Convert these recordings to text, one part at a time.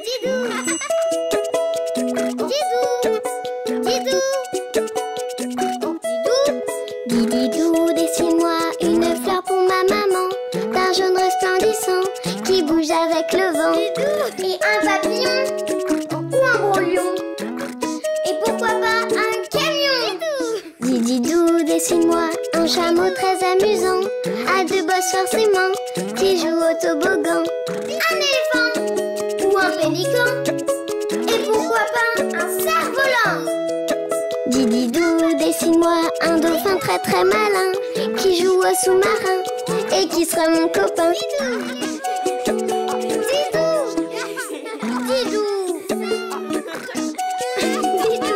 Didou. Didou. Didou. Dididou, dessine-moi une fleur pour ma maman, d'un jaune resplendissant qui bouge avec le vent. Et un papillon ou un gros lion. Et pourquoi pas un camion. Dididou, dessine-moi un chameau très amusant, à deux bosses forcément, qui joue au toboggan. Un éléphant ou un pélican. Et pourquoi pas un cerf-volant. Dididou, dessine-moi un dauphin très très malin, qui joue au sous-marin et qui sera mon copain. Didou. Didou. Didou.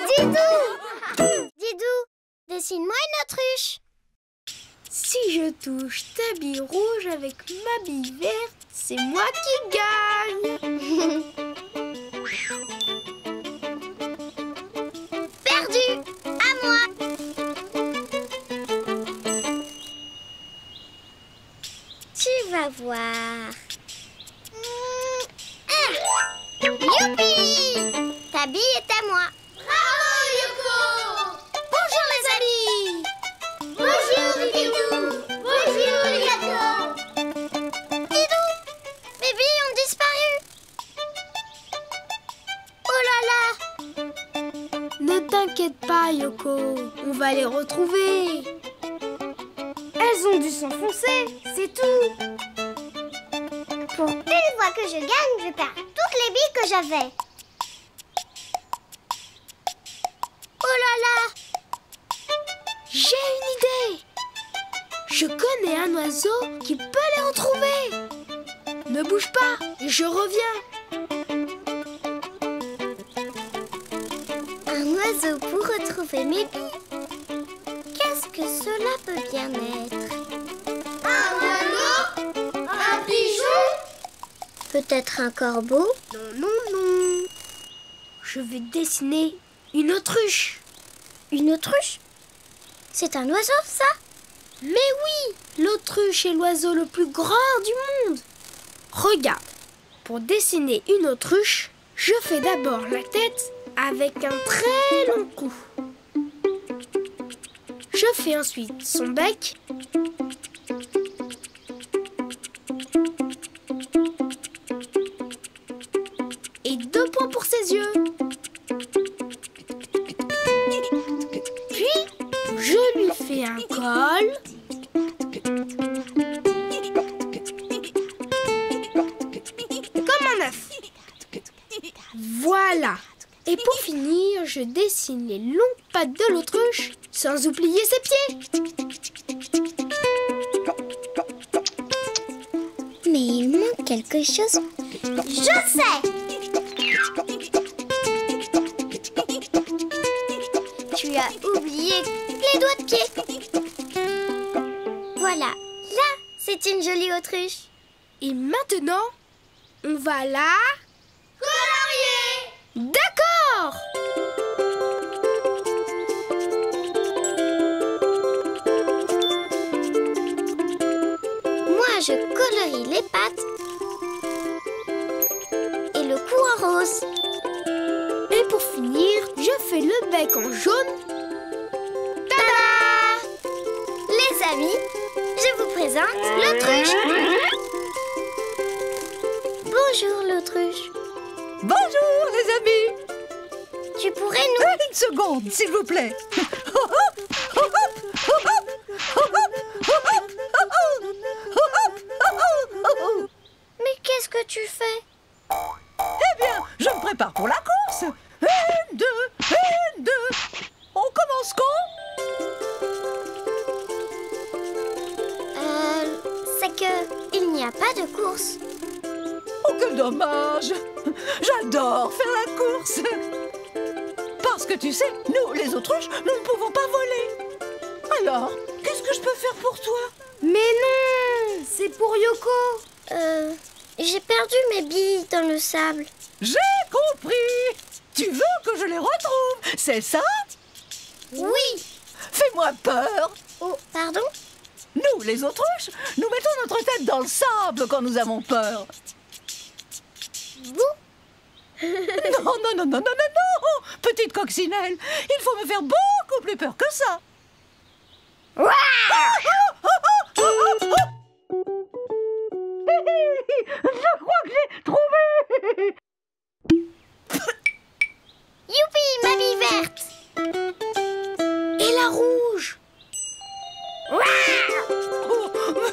Didou. Didou, dessine-moi une autruche. Si je touche ta bille rouge avec ma bille verte, c'est moi qui gagne. Perdu. À moi. Tu vas voir. Youpi! Ta bille est à moi. Bravo, Yoko! Bonjour, les amis! Bonjour, Didou! Bonjour, les gâteaux! Didou! Mes billes ont disparu! Oh là là! Ne t'inquiète pas, Yoko. On va les retrouver. Elles ont dû s'enfoncer, c'est tout. Pour une fois que je gagne, je perds toutes les billes que j'avais. Oh là là! J'ai une idée. Je connais un oiseau qui peut les retrouver. Ne bouge pas, je reviens. Un oiseau pour retrouver mes billes. Qu'est-ce que cela peut bien être? Un oiseau? Un pigeon? Peut-être un corbeau? Non, non, non. Je vais dessiner une autruche. Une autruche? C'est un oiseau, ça? Mais oui, l'autruche est l'oiseau le plus grand du monde. Regarde, pour dessiner une autruche, je fais d'abord la tête avec un très long cou. Je fais ensuite son bec. Et 2 points pour ses yeux. Puis, je lui fais un col. Comme un œuf. Voilà. Et pour finir, je dessine les longues pattes de l'autruche, sans oublier ses pieds. Mais il manque quelque chose. Je sais! Tu as oublié les doigts de pied. Voilà, là, c'est une jolie autruche. Et maintenant, on va la Colorier! D'accord! Moi, je colorie les pattes et le cou en rose. Et pour finir, je fais le bec en jaune. Tada! Les amis, je vous présente l'autruche. Bonjour, l'autruche. Bonjour, les amis. Tu pourrais nous... Une seconde, s'il vous plaît. Mais qu'est-ce que tu fais? Eh bien, je me prépare pour la course. 1, 2, 1, 2. On commence quand? C'est que il n'y a pas de course. Oh, que dommage. J'adore faire la course. Parce que tu sais, nous, les autruches, nous ne pouvons pas voler. Alors, qu'est-ce que je peux faire pour toi? Mais non, c'est pour Yoko. J'ai perdu mes billes dans le sable. J'ai compris. Tu veux que je les retrouve, c'est ça? Oui. Fais-moi peur. Oh, pardon? Nous, les autruches, nous mettons notre tête dans le sable quand nous avons peur. Non, non, non, non, non, non, non! Petite coccinelle, il faut me faire beaucoup plus peur que ça. Je crois que j'ai trouvé. Youpi, mamie verte! Et la rouge? Oh,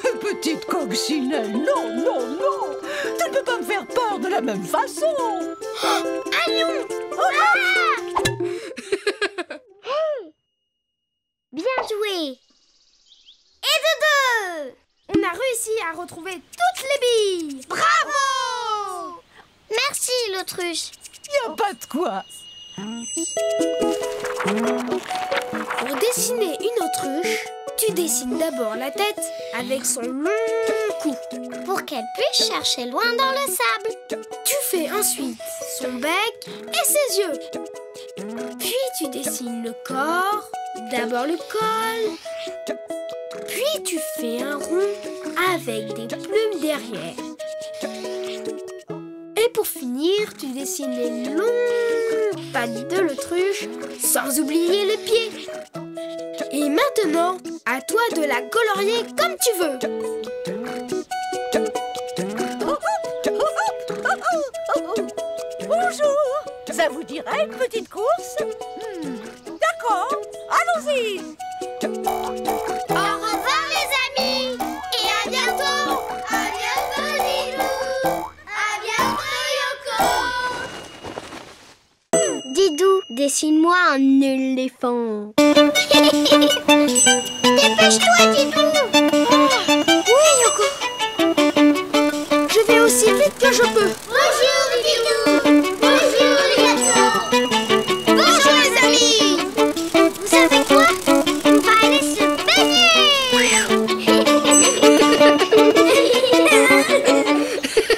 mais petite coccinelle, non, non, non! Tu ne peux pas me faire peur de la même façon! Allons! Bien joué! Et de deux! On a réussi à retrouver toutes les billes! Bravo! Merci, l'autruche. Y a pas de quoi. Pour dessiner une autruche, tu dessines d'abord la tête avec son long cou. Pour qu'elle puisse chercher loin dans le sable. Tu fais ensuite son bec et ses yeux. Puis tu dessines le corps, d'abord le col. Puis tu fais un rond avec des plumes derrière. Et pour finir, tu dessines les longues pattes de l'autruche, sans oublier les pieds. Et maintenant, à toi de la colorier comme tu veux. Bonjour, ça vous dirait une petite course? D'accord, allons-y. Au revoir, les amis. Et à bientôt. À bientôt, Didou. À bientôt, Yoko. Didou, dessine-moi un éléphant. Dépêche-toi, Didou. Oui, Yoko. Je vais aussi vite que je peux. Bonjour, Didou. Bonjour, les garçons. Bonjour, les amis. Vous savez quoi? On va aller se baigner.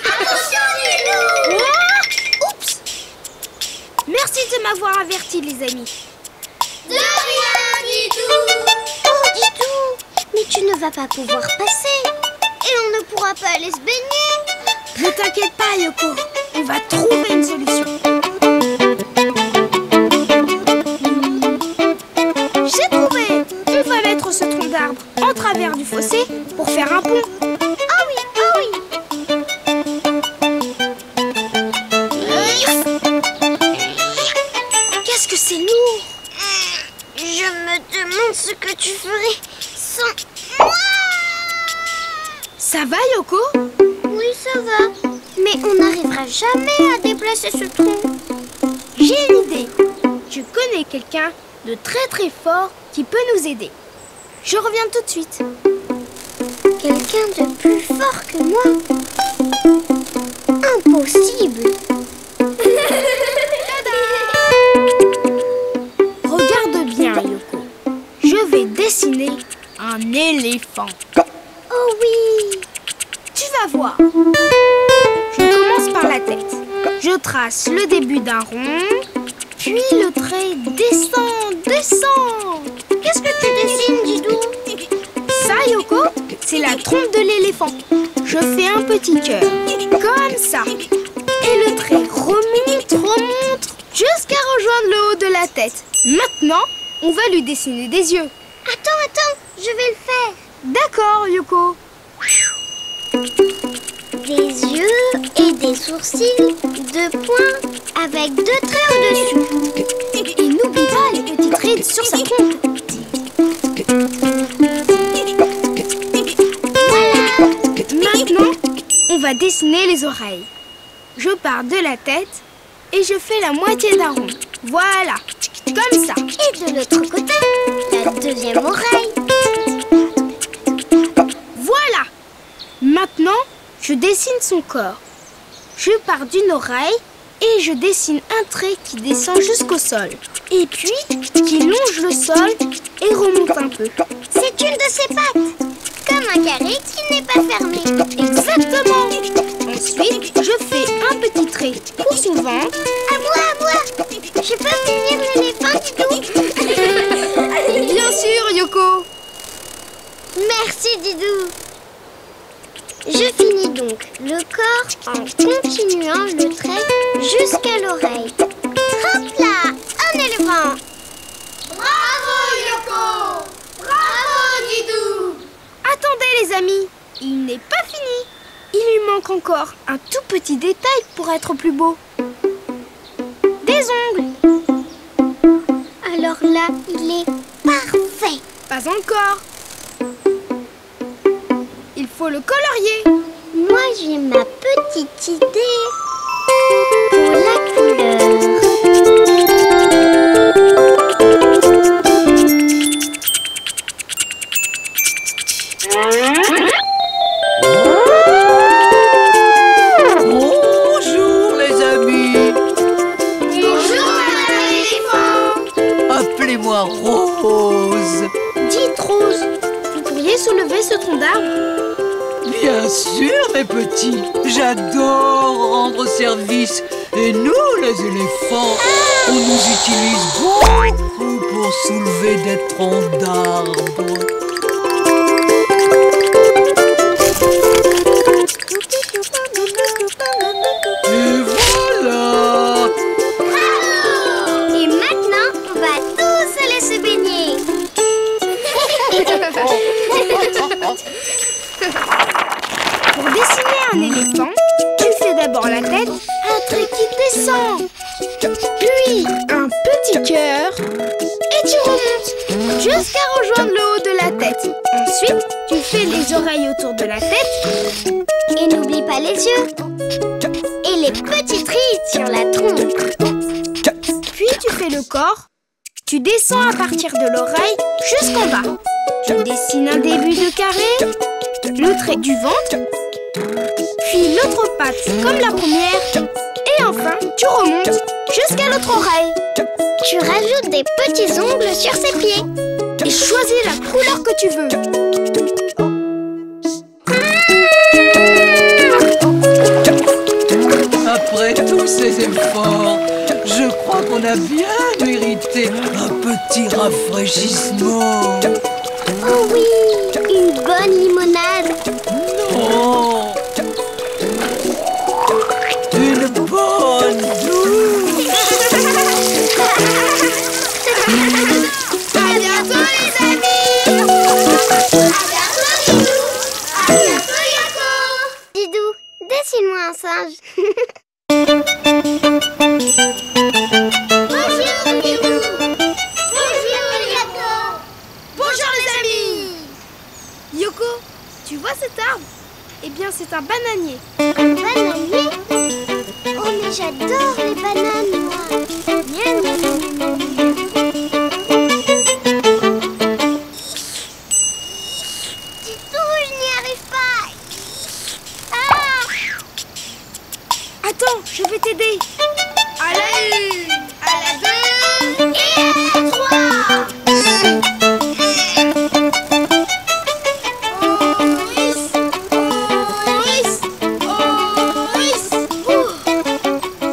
Attention, Didou. Oups. Merci de m'avoir averti, les amis. De rien, Didou. Oh, Didou, mais tu ne vas pas pouvoir passer. Et on ne pourra pas aller se baigner. Ne t'inquiète pas, Yoko. On va trouver une solution. J'ai trouvé. On va mettre ce tronc d'arbre en travers du fossé pour faire un pont. Ah oui, ah oui. Qu'est-ce que c'est lourd? Je me demande ce que tu ferais sans moi. Ça va, Yoko? Oui, ça va. Mais on n'arrivera jamais à déplacer ce tronc. J'ai une idée. Je connais quelqu'un de très très fort qui peut nous aider. Je reviens tout de suite. Quelqu'un de plus fort que moi? Impossible. Regarde bien, Yoko. Je vais dessiner un éléphant. Oh oui. Tu vas voir. Je commence par la tête. Je trace le début d'un rond, puis le trait descend, descend. Qu'est-ce que tu dessines, Didou? Ça, Yoko, c'est la trompe de l'éléphant. Je fais un petit cœur, comme ça. Et le trait remonte jusqu'à rejoindre le haut de la tête. Maintenant, on va lui dessiner des yeux. Attends, je vais le faire. D'accord, Yoko. Des yeux et des sourcils, 2 points avec 2 traits au-dessus. Et n'oublie pas les petits traits sur sa trompe. Voilà. Maintenant, on va dessiner les oreilles. Je pars de la tête et je fais la moitié d'un rond. Voilà, comme ça. Et de l'autre côté, la deuxième oreille. Voilà. Maintenant, je dessine son corps. Je pars d'une oreille et je dessine un trait qui descend jusqu'au sol. Et puis, qui longe le sol et remonte un peu. C'est une de ses pattes, comme un carré qui n'est pas fermé. Exactement. Ensuite, je fais un petit trait pour son ventre. À moi. Je peux finir l'éléphant, Didou? Bien sûr, Yoko. Merci, Didou. Je finis donc le encore en continuant le trait jusqu'à l'oreille. Hop là, un éléphant. Bravo Yoko! Bravo Didou! Attendez les amis, il n'est pas fini. Il lui manque encore un tout petit détail pour être plus beau. Des ongles. Alors là, il est parfait. Pas encore. Il faut le colorier. Moi, j'ai ma petite idée pour la couleur. Bonjour les amis. Bonjour Madame l'éléphant. Appelez-moi Rose. Dites Rose, vous pourriez soulever ce tronc d'arbre? Bien sûr mes petits, j'adore rendre service. Et nous les éléphants, on nous utilise beaucoup pour soulever des troncs d'arbres. Et voilà. Et maintenant, on va tous aller se baigner. Pour dessiner un éléphant, tu fais d'abord la tête, un trait qui descend. Puis un petit cœur. Et tu remontes jusqu'à rejoindre le haut de la tête. Ensuite, tu fais les oreilles autour de la tête. Et n'oublie pas les yeux. Et les petites rides sur la trompe. Puis tu fais le corps. Tu descends à partir de l'oreille jusqu'en bas. Tu dessines un début de carré, le trait du ventre, puis l'autre patte comme la première. Et enfin, tu remontes jusqu'à l'autre oreille. Tu rajoutes des petits ongles sur ses pieds. Et choisis la couleur que tu veux. Après tous ces efforts, je crois qu'on a bien mérité un petit rafraîchissement. Oh oui, une bonne limonade. Non, une bonne douche. À bientôt les amis. À bientôt Yoko. Didou, dessine-moi un singe. Bonjour Didou. Bonjour Yoko. Bonjour les amis. Yoko, tu vois cet arbre? Eh bien c'est un bananier. Un bananier? Oh mais j'adore les bananes moi. Miam, miam, miam, miam, miam. Didou, je n'y arrive pas. Ah! Attends, je vais t'aider. À la une, à la deux Et à la 3.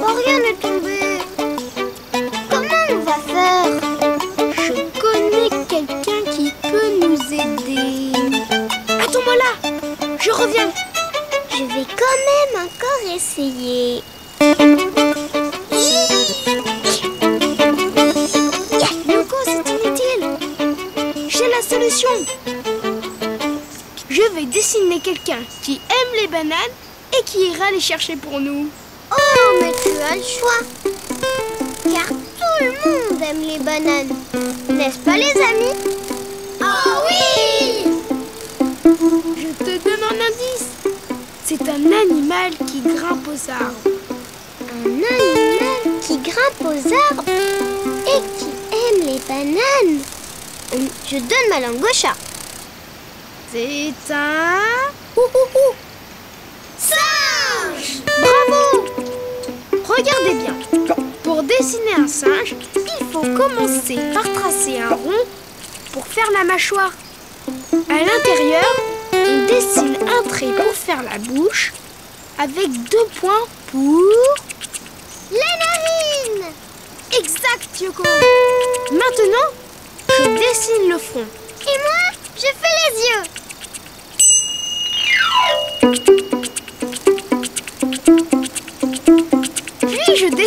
Oh, rien n'est tombé. Comment on va faire? Je connais quelqu'un qui peut nous aider. Attends-moi là, je reviens. Je vais quand même encore essayer. Yoko, c'est inutile. J'ai la solution. Je vais dessiner quelqu'un qui aime les bananes et qui ira les chercher pour nous. Oh, mais tu as le choix. Car tout le monde aime les bananes. N'est-ce pas les amis? Oh oui! Je te donne un indice. C'est un animal qui grimpe aux arbres. Un animal qui grimpe aux arbres et qui aime les bananes. Je donne ma langue au chat. C'est un... Singe! Bravo! Regardez bien. Pour dessiner un singe, il faut commencer par tracer un rond pour faire la mâchoire. À l'intérieur, on dessine un trait pour faire la bouche avec 2 points pour... Les narines! Exact, Yoko! Maintenant, je dessine le front. Et moi, je fais les yeux.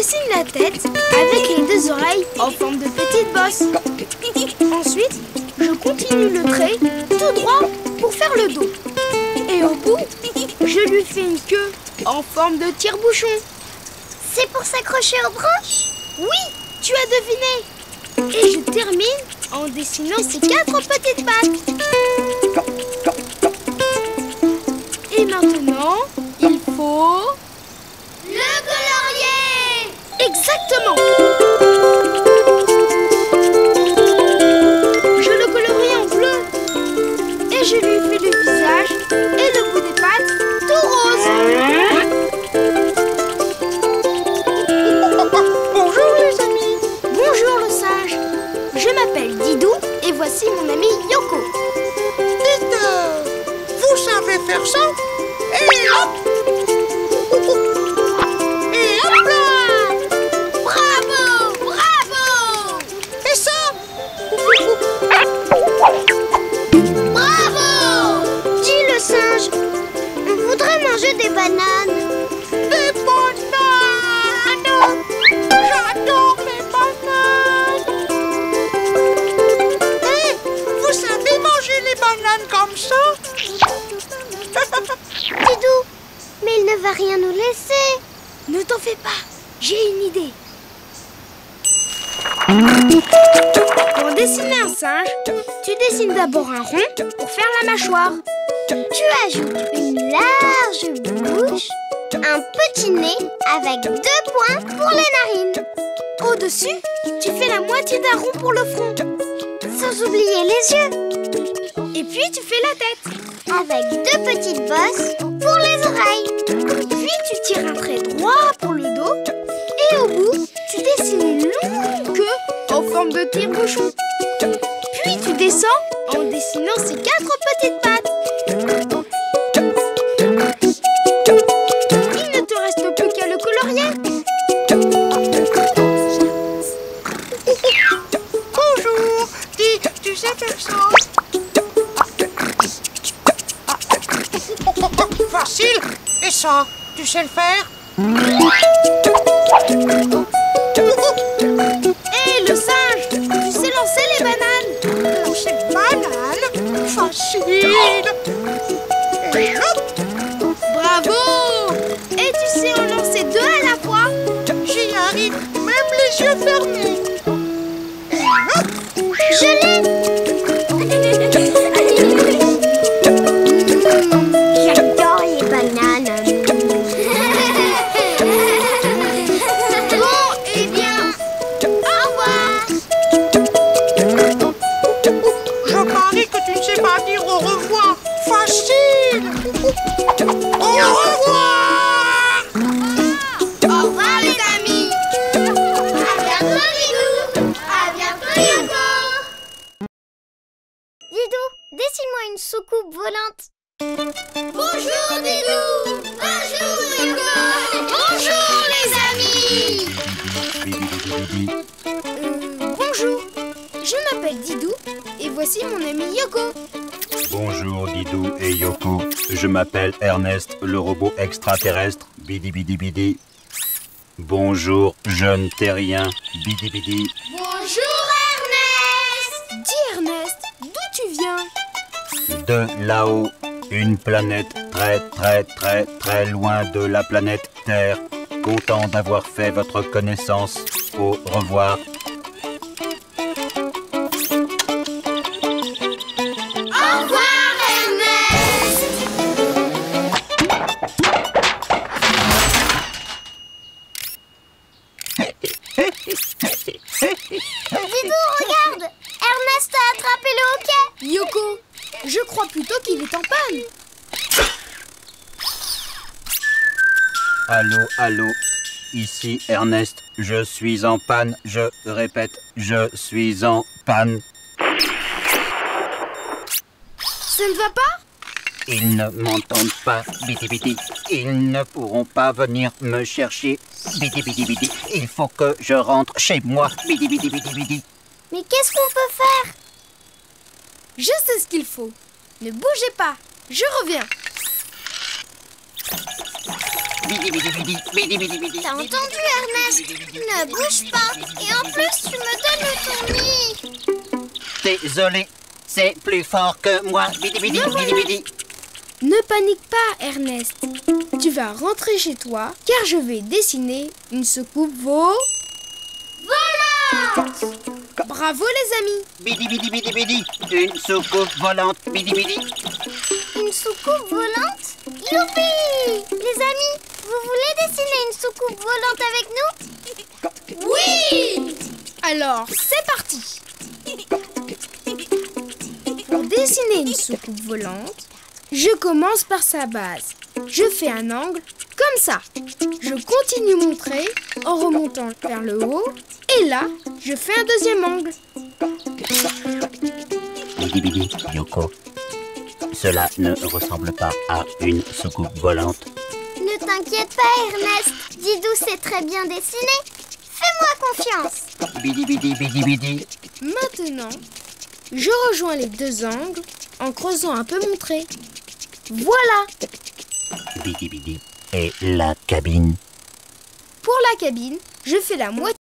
dessine la tête avec les deux oreilles en forme de petite bosse. Ensuite, je continue le trait tout droit pour faire le dos. Et au bout, je lui fais une queue en forme de tire-bouchon. C'est pour s'accrocher aux branches? Oui, tu as deviné. Et je termine en dessinant ces 4 petites pattes. Et maintenant, il faut... Le colorier! Exactement! Je le colorie en bleu. Et je lui fais le visage et le bout des pattes tout rose. Bonjour les amis. Bonjour le singe. Je m'appelle Didou et voici mon ami Yoko. Dites, vous savez faire ça? Et hop! Et hop là! Bravo! Bravo! Et ça? Bravo! Dis le singe, on voudrait manger des bananes. Des bananes! J'adore les bananes! Et vous savez manger les bananes comme ça? Didou, mais il ne va rien nous laisser. Ne t'en fais pas, j'ai une idée. Pour dessiner un singe, tu dessines d'abord un rond pour faire la mâchoire. Tu ajoutes une large bouche, un petit nez avec 2 points pour les narines. Au-dessus, tu fais la moitié d'un rond pour le front. Sans oublier les yeux, Et puis tu fais la tête. avec 2 petites bosses pour les oreilles. Puis tu tires un trait droit pour le dos. Et au bout, tu dessines une longue queue en forme de tire-bouchon. Puis tu descends en dessinant ces 4 petites pattes. Il ne te reste plus qu'à le colorier. Bonjour! Dis, tu sais faire ça? Facile! Et ça, tu sais le faire? Hé, le singe, tu sais lancer les bananes? Lancer banane? Facile! Et hop! Bravo! Et tu sais en lancer 2 à la fois? J'y arrive, même les yeux fermés! Et hop! Je l'ai! J'adore les bananes. Bon, eh bien, au revoir! Je parie que tu ne sais pas dire au revoir! Facile! Au revoir! Au revoir les amis! À bientôt, Didou! À bientôt, Yoko! Didou, dessine-moi une soucoupe volante. Bonjour Didou! Bonjour Yoko! Bonjour les amis! Bonjour, je m'appelle Didou et voici mon ami Yoko. Bonjour Didou et Yoko, je m'appelle Ernest, le robot extraterrestre, bidi bidi bidi. Bonjour jeune terrien, bidi bidi. Bonjour Ernest! Dis Ernest, d'où tu viens? De là-haut, une planète très très très très loin de la planète Terre. Content d'avoir fait votre connaissance. Au revoir. Au revoir Ernest! Didou, regarde! Ernest a attrapé le hoquet. Yoko, je crois plutôt qu'il est en panne. Allô, allô, ici Ernest, je suis en panne, je répète, je suis en panne. Ça ne va pas? Ils ne m'entendent pas, bidi bidi. Ils ne pourront pas venir me chercher, bidi bidi bidi. Il faut que je rentre chez moi, bidi bidi bidi bidi. Mais qu'est-ce qu'on peut faire? Je sais ce qu'il faut. Ne bougez pas, je reviens. T'as entendu, Ernest? Ne bouge pas. Et en plus, tu me donnes le tournis. Désolé, c'est plus fort que moi. Ne panique pas, Ernest. Tu vas rentrer chez toi, car je vais dessiner une soucoupe volante. Bravo, les amis. Une soucoupe volante. Une soucoupe volante? Youpi! Les amis, vous voulez dessiner une soucoupe volante avec nous? Oui! Alors, c'est parti. Pour dessiner une soucoupe volante, je commence par sa base. Je fais un angle comme ça. Je continue mon trait en remontant vers le haut. Et là, je fais un deuxième angle. Yoko, cela ne ressemble pas à une soucoupe volante. Ne t'inquiète pas, Ernest. Didou sait très bien dessiner. Fais-moi confiance. Maintenant, je rejoins les deux angles en creusant un peu mon trait. Voilà! Et la cabine? Pour la cabine, je fais la moitié.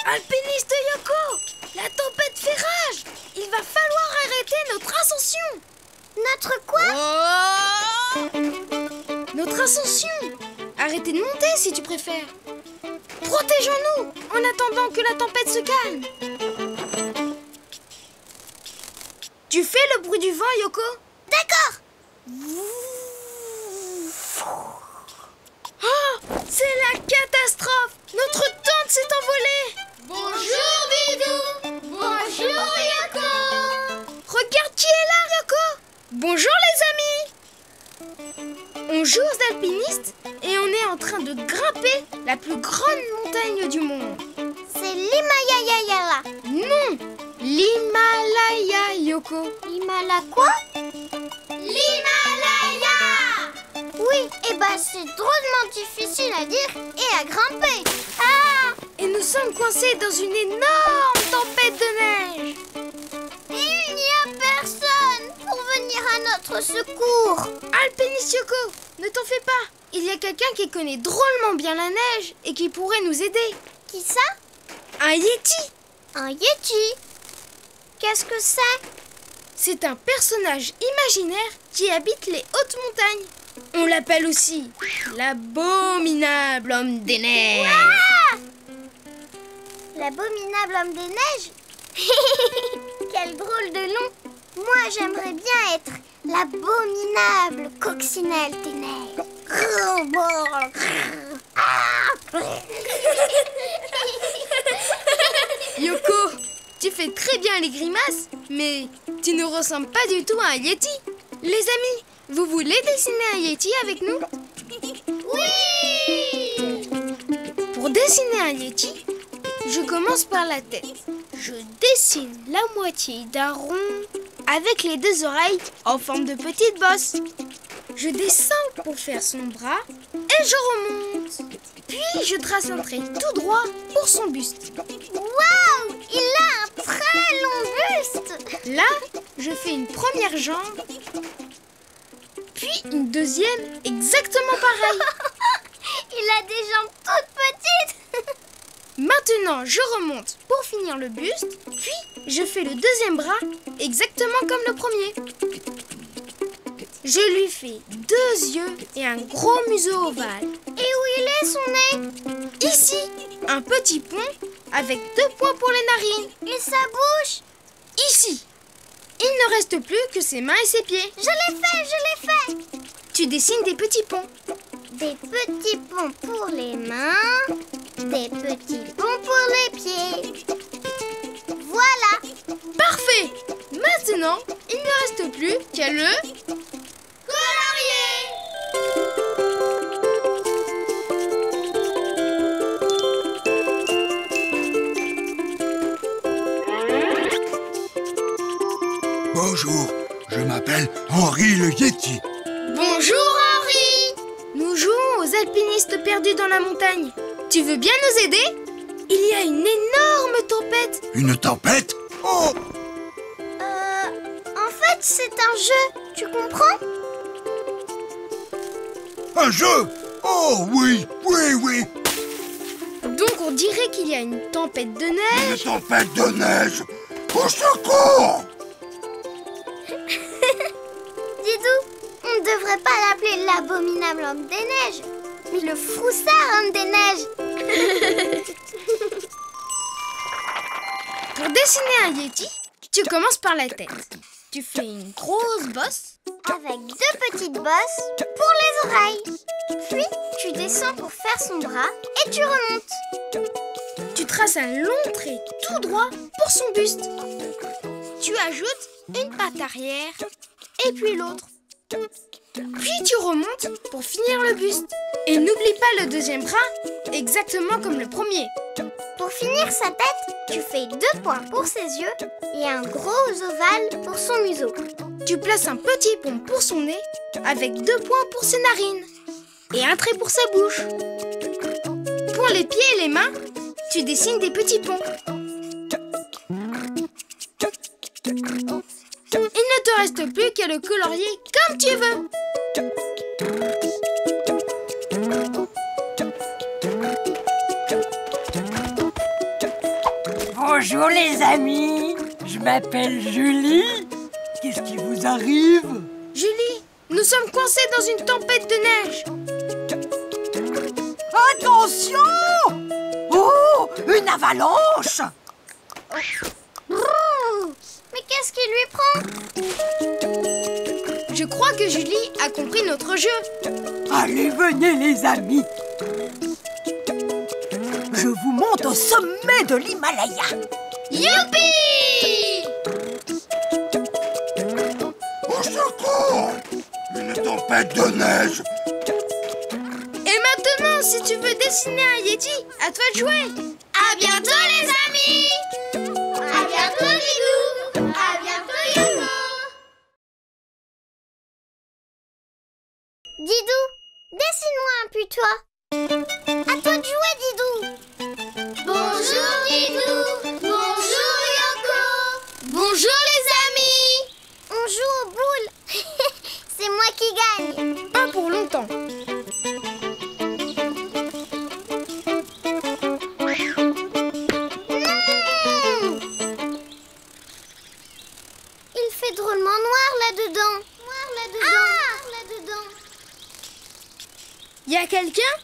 Alpiniste Yoko, la tempête fait rage. Il va falloir arrêter notre ascension. Notre quoi? Notre ascension. Arrêtez de monter si tu préfères. Protégeons-nous en attendant que la tempête se calme. Tu fais le bruit du vent, Yoko? D'accord. Oh, c'est la catastrophe. Notre tente s'est envolée. Bonjour, Bidou. Bonjour, Yoko. Regarde qui est là, Yoko. Bonjour les amis. On joue aux alpinistes et on est en train de grimper la plus grande montagne du monde. C'est l'Himalaya. Non, l'Himalaya, Yoko. L'Himalaya quoi? L'Himalaya! Oui, et bah c'est drôlement difficile à dire et à grimper. Ah! Et nous sommes coincés dans une énorme tempête de neige. Il n'y a personne pour venir à notre secours. Alpiniste Yoko, ne t'en fais pas. Il y a quelqu'un qui connaît drôlement bien la neige et qui pourrait nous aider. Qui ça? Un Yeti. Un Yeti? Qu'est-ce que c'est? C'est un personnage imaginaire qui habite les hautes montagnes. On l'appelle aussi l'abominable homme des neiges. Ah! L'abominable homme des neiges? Quel drôle de nom. Moi, j'aimerais bien être l'abominable coccinelle des neiges. Yoko, tu fais très bien les grimaces, mais tu ne ressembles pas du tout à un Yeti. Les amis, vous voulez dessiner un Yeti avec nous? Oui! Pour dessiner un Yeti, je commence par la tête. Je dessine la moitié d'un rond avec les deux oreilles en forme de petites bosses. Je descends pour faire son bras et je remonte. Puis je trace un trait tout droit pour son buste. Waouh! Il a un très long buste! Là, je fais une première jambe, puis une deuxième exactement pareille. Il a des jambes toutes petites! Maintenant, je remonte pour finir le buste, puis je fais le deuxième bras exactement comme le premier. Je lui fais deux yeux et un gros museau ovale. Et où il est son nez? Ici, un petit pont avec 2 points pour les narines. Et sa bouche? Ici. Il ne reste plus que ses mains et ses pieds. Je l'ai fait! Tu dessines des petits ponts. Des petits ponts pour les mains, des petits ponts pour les pieds. Voilà! Parfait! Maintenant, il ne reste plus qu'à le... colorier! Bonjour, je m'appelle Henri le Yeti. Bonjour Henri! Nous jouons aux alpinistes perdus dans la montagne. Tu veux bien nous aider? Il y a une énorme tempête. Une tempête? Oh! En fait, c'est un jeu, tu comprends? Un jeu? Oh oui. Donc on dirait qu'il y a une tempête de Une neige. tempête de neige! Au secours! Didou, on ne devrait pas l'appeler l'abominable homme des neiges, mais le froussard homme des neiges. Pour dessiner un Yeti, tu commences par la tête. Tu fais une grosse bosse. Avec 2 petites bosses pour les oreilles. Puis, tu descends pour faire son bras et tu remontes. Tu traces un long trait tout droit pour son buste. Tu ajoutes une patte arrière et puis l'autre. Puis tu remontes pour finir le buste. Et n'oublie pas le deuxième bras, exactement comme le premier. Pour finir sa tête, tu fais 2 points pour ses yeux et un gros ovale pour son museau. Tu places un petit pont pour son nez avec 2 points pour ses narines et un trait pour sa bouche. Pour les pieds et les mains, tu dessines des petits ponts. Il ne te reste plus qu'à le colorier comme tu veux. Bonjour les amis, je m'appelle Julie. Qu'est-ce qui vous arrive? Julie, nous sommes coincés dans une tempête de neige. Attention! Oh, une avalanche! Mais qu'est-ce qui lui prend? Je crois que Julie a compris notre jeu. Allez, venez les amis. Je vous monte au sommet de l'Himalaya. Youpi! Au secours! Une tempête tempête de neige. Et maintenant, si tu veux dessiner un Yeti, à toi de jouer. À bientôt les amis. À bientôt, Didou. À bientôt, Yoko. Didou, dessine-moi un putois. À toi de jouer, Didou. Bonjour, Didou. Bonjour, Yoko. Bonjour les amis. On joue aux boules. C'est moi qui gagne. Pas pour longtemps. Il fait drôlement noir là-dedans. Y a quelqu'un?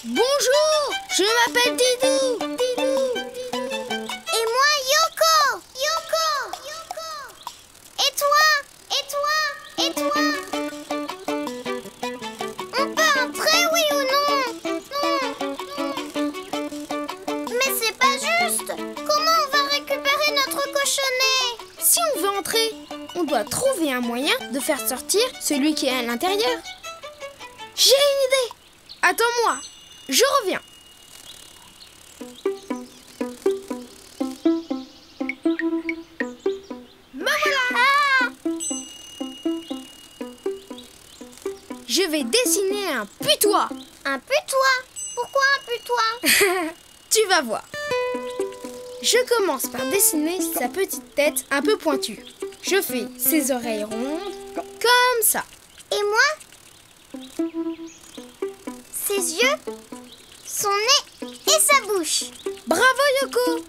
Bonjour, je m'appelle Didou. Et moi, Yoko. Et toi. On peut entrer, oui ou non? Mais c'est pas juste. Comment on va récupérer notre cochonnet? Si on veut entrer, on doit trouver un moyen de faire sortir celui qui est à l'intérieur. J'ai une idée. Attends-moi, je reviens. Me voilà. Je vais dessiner un putois. Un putois? Pourquoi un putois? Tu vas voir. Je commence par dessiner sa petite tête un peu pointue. Je fais ses oreilles rondes, comme ça. Et moi? Ses yeux, son nez et sa bouche. Bravo Yoko!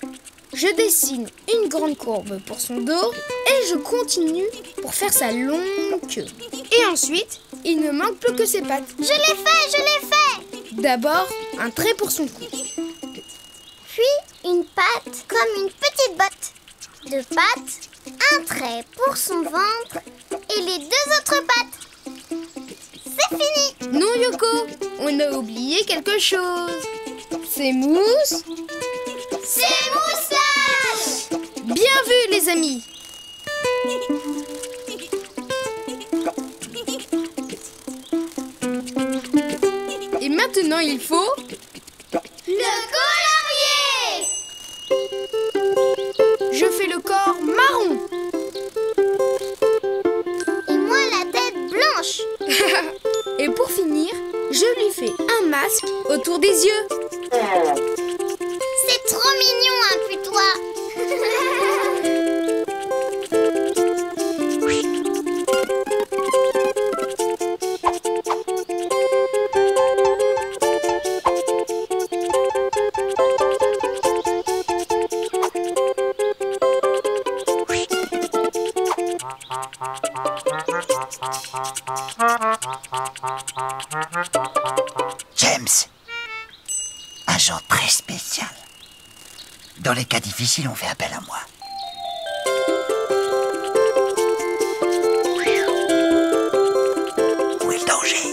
Je dessine une grande courbe pour son dos et je continue pour faire sa longue queue. Et ensuite, il ne manque plus que ses pattes. Je l'ai fait! D'abord, un trait pour son cou. Puis, une patte comme une petite botte. Deux pattes, un trait pour son ventre et les deux autres pattes. C'est fini! Non Yoko, on a oublié quelque chose. Ses mousses. C'est moustache! Bien vu les amis! Et maintenant il faut... Le colorier! Je fais le corps marron. Et moi la tête blanche. Et pour finir, je lui fais un masque autour des yeux. C'est trop mignon un putois. James, agent très spécial. Dans les cas difficiles, on fait appel à moi. Où est le danger?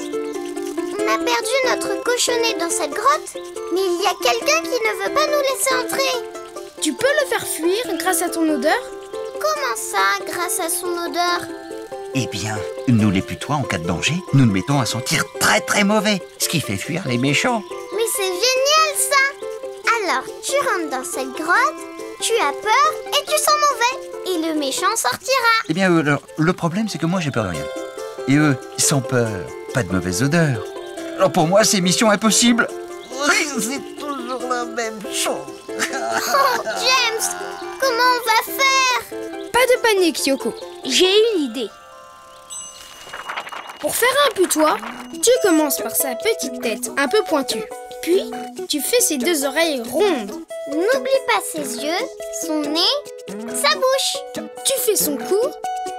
On a perdu notre cochonnet dans cette grotte, mais il y a quelqu'un qui ne veut pas nous laisser entrer. Tu peux le faire fuir grâce à ton odeur? Comment ça, grâce à son odeur? Eh bien, nous les putois, en cas de danger, nous nous mettons à sentir très très mauvais, ce qui fait fuir les méchants. Mais c'est génial ça! Alors tu rentres dans cette grotte, tu as peur et tu sens mauvais. Et le méchant sortira. Eh bien, le problème, c'est que moi, j'ai peur de rien. Et eux, sans peur, pas de mauvaise odeur. Alors pour moi, c'est mission impossible. C'est toujours la même chose. Oh, James, comment on va faire? Pas de panique, Yoko. J'ai une idée. Pour faire un putois, tu commences par sa petite tête un peu pointue. Puis, tu fais ses deux oreilles rondes. N'oublie pas ses yeux, son nez, sa bouche. Tu fais son cou,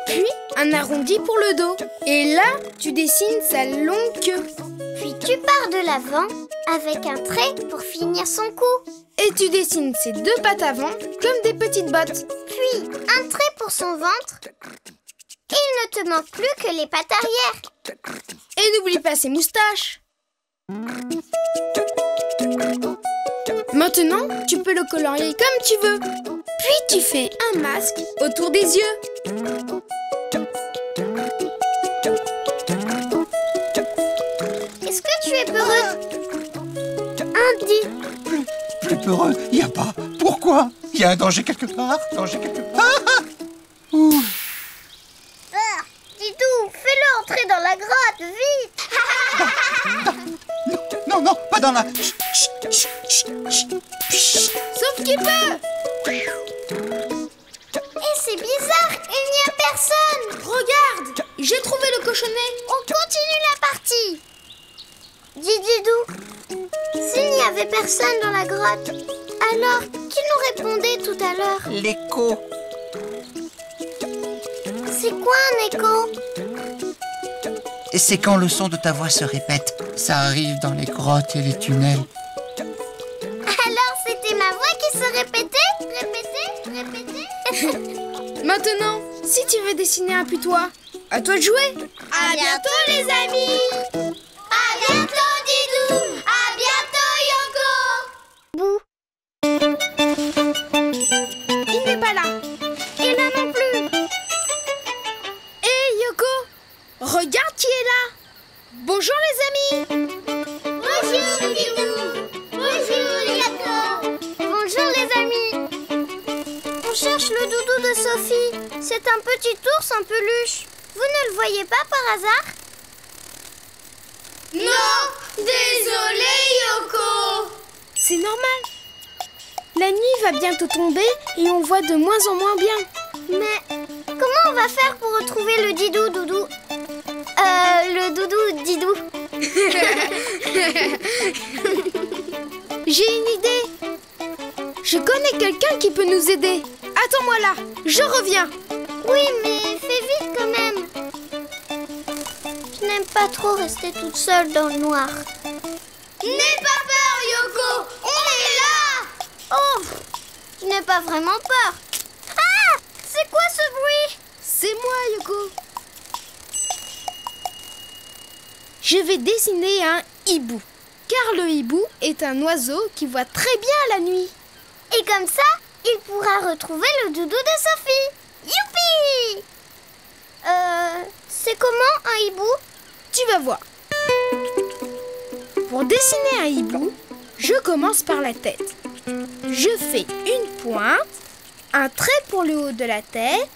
puis un arrondi pour le dos. Et là, tu dessines sa longue queue. Puis tu pars de l'avant avec un trait pour finir son cou. Et tu dessines ses deux pattes avant comme des petites bottes. Puis un trait pour son ventre. Et il ne te manque plus que les pattes arrière. Et n'oublie pas ses moustaches. Maintenant, tu peux le colorier comme tu veux. Puis tu fais un masque autour des yeux. est peureux. Un dit. Plus peureux, y a pas. Pourquoi? Y a un danger quelque part? Danger quelque part? Ouh. Didou, fais-le entrer dans la grotte, vite. Non, non, pas dans la... Sauf qu'il peut. Et c'est bizarre, il n'y a personne. Regarde, j'ai trouvé le cochonnet. On continue la partie. Didou, s'il n'y avait personne dans la grotte, alors qui nous répondait tout à l'heure? L'écho. C'est quoi un écho? Et c'est quand le son de ta voix se répète. Ça arrive dans les grottes et les tunnels. Alors c'était ma voix qui se répétait? Répétait? Maintenant, si tu veux dessiner un putois, à toi de jouer. À bientôt les amis. À bientôt Didou. À bientôt Yoko. Bouh. Il n'est pas là. Et là non plus. Hé Yoko, regarde qui est là. Bonjour les amis. Bonjour Didou. Bonjour Yoko. Bonjour les amis. On cherche le doudou de Sophie. C'est un petit ours en peluche. Vous ne le voyez pas par hasard? Non. Désolé Yoko. C'est normal. La nuit va bientôt tomber et on voit de moins en moins bien. Mais comment on va faire pour retrouver le Didou doudou? Le doudou Didou. J'ai une idée. Je connais quelqu'un qui peut nous aider. Attends-moi là, je reviens. Oui, mais fais vite quand même. Je n'aime pas trop rester toute seule dans le noir. N'aie pas peur, Yoko. On est là. Oh, je n'ai pas vraiment peur. Ah, c'est quoi ce bruit? C'est moi, Yoko. Je vais dessiner un hibou. Car le hibou est un oiseau qui voit très bien la nuit. Et comme ça, il pourra retrouver le doudou de Sophie. Youpi! C'est comment un hibou? Tu vas voir. Pour dessiner un hibou, je commence par la tête. Je fais une pointe, un trait pour le haut de la tête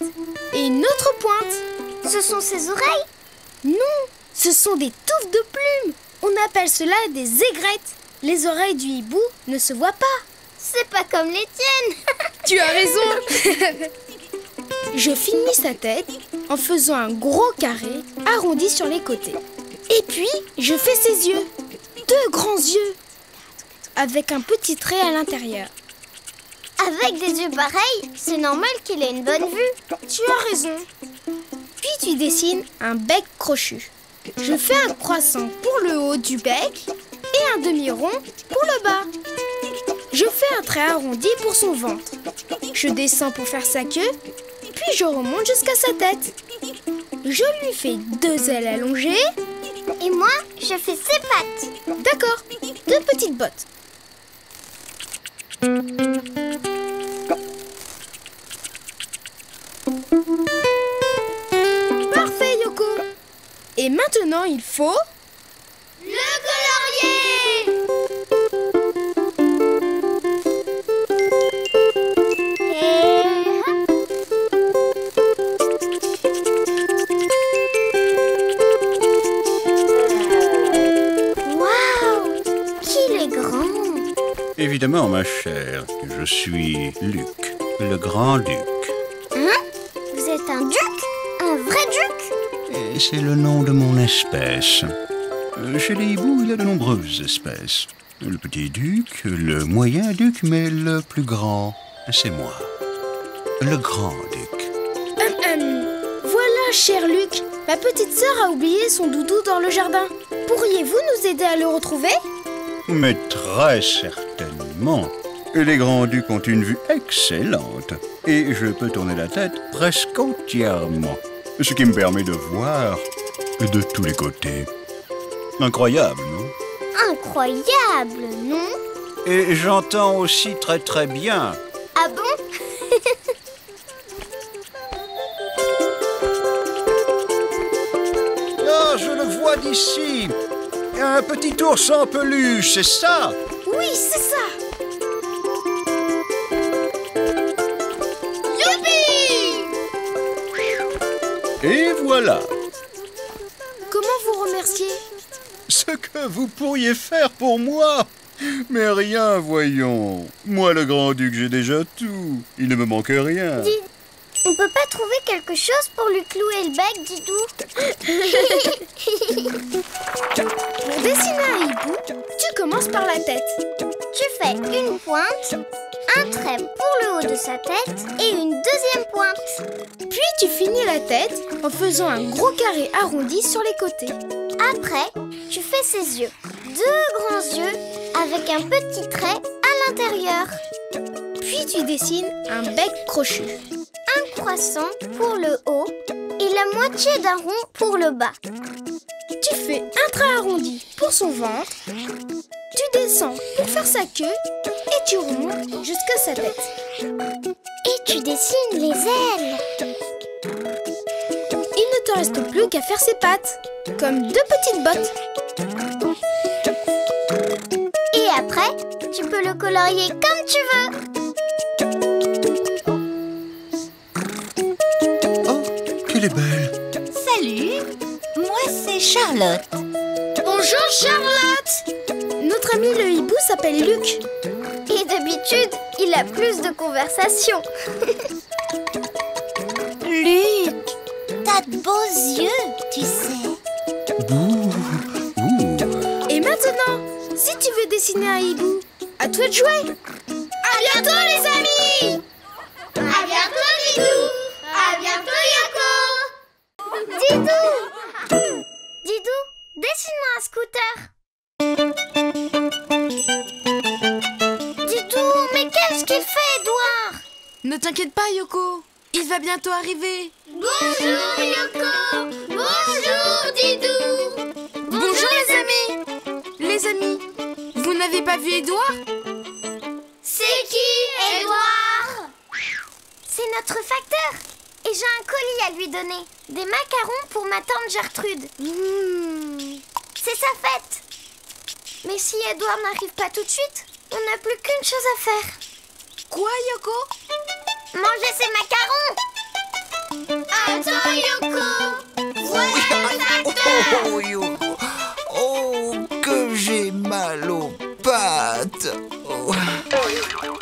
et une autre pointe. Ce sont ses oreilles? Non, ce sont des touffes de plumes. On appelle cela des aigrettes. Les oreilles du hibou ne se voient pas. C'est pas comme les tiennes. Tu as raison. Je finis sa tête en faisant un gros carré arrondi sur les côtés. Et puis, je fais ses yeux. 2 grands yeux. Avec un petit trait à l'intérieur. Avec des yeux pareils, c'est normal qu'il ait une bonne vue. Tu as raison. Puis tu dessines un bec crochu. Je fais un croissant pour le haut du bec et un demi-rond pour le bas. Je fais un trait arrondi pour son ventre. Je descends pour faire sa queue, puis je remonte jusqu'à sa tête. Je lui fais 2 ailes allongées. Et moi, je fais ses pattes. D'accord, 2 petites bottes. Parfait, Yoko. Et maintenant, il faut... Le colorier! Et hop. Waouh! Qu'il est grand! Évidemment, ma chère, je suis Luc, le grand duc. Hein? Vous êtes un duc? Un vrai duc? Et c'est le nom de mon espèce. Chez les hiboux, il y a de nombreuses espèces. Le petit duc, le moyen duc, mais le plus grand, c'est moi. Le grand duc. Voilà, cher Luc. Ma petite sœur a oublié son doudou dans le jardin. Pourriez-vous nous aider à le retrouver? Mais très certainement. Les grands ducs ont une vue excellente. Et je peux tourner la tête presque entièrement. Ce qui me permet de voir de tous les côtés. Incroyable, non? Incroyable, non? Et j'entends aussi très très bien. Ah bon? Ah, je le vois d'ici. Un petit ours en peluche, c'est ça? Oui, c'est ça. Et voilà. Comment vous remercier? Ce que vous pourriez faire pour moi. Mais rien, voyons. Moi, le grand-duc, j'ai déjà tout. Il ne me manque rien. On peut pas trouver quelque chose pour lui clouer le bec, Didou? Pour dessiner un hibou, tu commences par la tête. Tu fais une pointe, un trait pour le haut de sa tête et une deuxième pointe. Puis tu finis la tête en faisant un gros carré arrondi sur les côtés. Après, tu fais ses yeux. 2 grands yeux avec un petit trait à l'intérieur. Puis tu dessines un bec crochu. Un croissant pour le haut et la moitié d'un rond pour le bas. Tu fais un trait arrondi pour son ventre. Tu descends pour faire sa queue et tu remontes jusqu'à sa tête. Et tu dessines les ailes. Il ne te reste plus qu'à faire ses pattes, comme 2 petites bottes. Et après, tu peux le colorier comme tu veux. Oh, qu'elle est belle. Salut, moi c'est Charlotte. Bonjour Charlotte. Notre ami le hibou s'appelle Luc. Et d'habitude, il a plus de conversation. Luc, t'as de beaux yeux, tu sais. Et maintenant, si tu veux dessiner un hibou, à toi de jouer. À bientôt les amis. À bientôt, Didou. À bientôt, Yoko. Didou. Didou, dessine-moi un scooter. Didou, mais qu'est-ce qu'il fait, Edouard? Ne t'inquiète pas, Yoko. Il va bientôt arriver. Bonjour, Yoko. Bonjour, Didou. Bonjour les amis. Les amis, vous n'avez pas vu Édouard? C'est qui, Edouard? C'est notre facteur. Et j'ai un colis à lui donner. Des macarons pour ma tante Gertrude. C'est sa fête. Mais si Edouard n'arrive pas tout de suite, on n'a plus qu'une chose à faire. Quoi, Yoko? Manger ses macarons. Attends, Yoko. Voilà le facteur. Oh, Yoko. Oh, que j'ai mal aux pattes. Oh.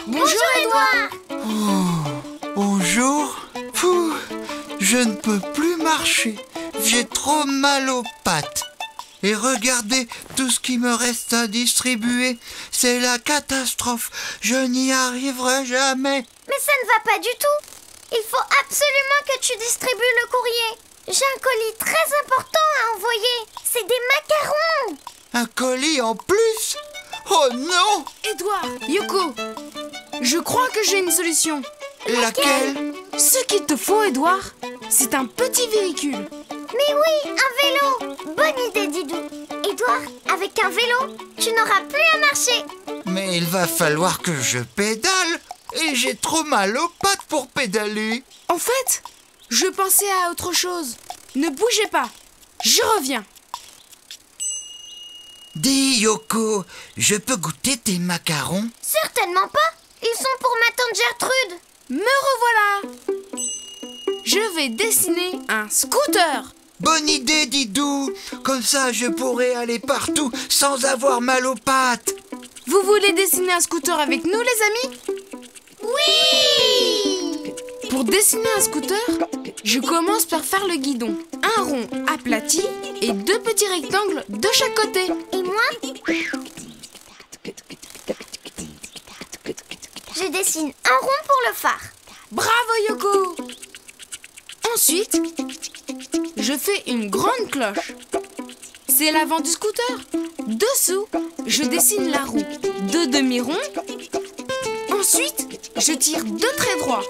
Bonjour, Edouard. Bonjour. Pouh, je ne peux plus marcher. J'ai trop mal aux pattes. Et regardez tout ce qui me reste à distribuer. C'est la catastrophe. Je n'y arriverai jamais. Mais ça ne va pas du tout. Il faut absolument que tu distribues le courrier. J'ai un colis très important à envoyer. C'est des macarons. Un colis en plus? Oh non! Édouard, Yoko, je crois que j'ai une solution. Laquelle? Ce qu'il te faut, Édouard, c'est un petit véhicule. Mais oui, un vélo. Bonne idée, Didou. Edouard, avec un vélo, tu n'auras plus à marcher. Mais il va falloir que je pédale. Et j'ai trop mal aux pattes pour pédaler. En fait, je pensais à autre chose. Ne bougez pas, je reviens. Dis, Yoko, je peux goûter tes macarons? Certainement pas. Ils sont pour ma tante Gertrude. Me revoilà. Je vais dessiner un scooter. Bonne idée, Didou. Comme ça, je pourrai aller partout sans avoir mal aux pattes. Vous voulez dessiner un scooter avec nous, les amis? Oui. Pour dessiner un scooter, je commence par faire le guidon. Un rond aplati et 2 petits rectangles de chaque côté. Et moi, je dessine un rond pour le phare. Bravo, Yoko! Ensuite, je fais une grande cloche. C'est l'avant du scooter. Dessous, je dessine la roue. 2 demi-ronds. Ensuite, je tire 2 traits droits.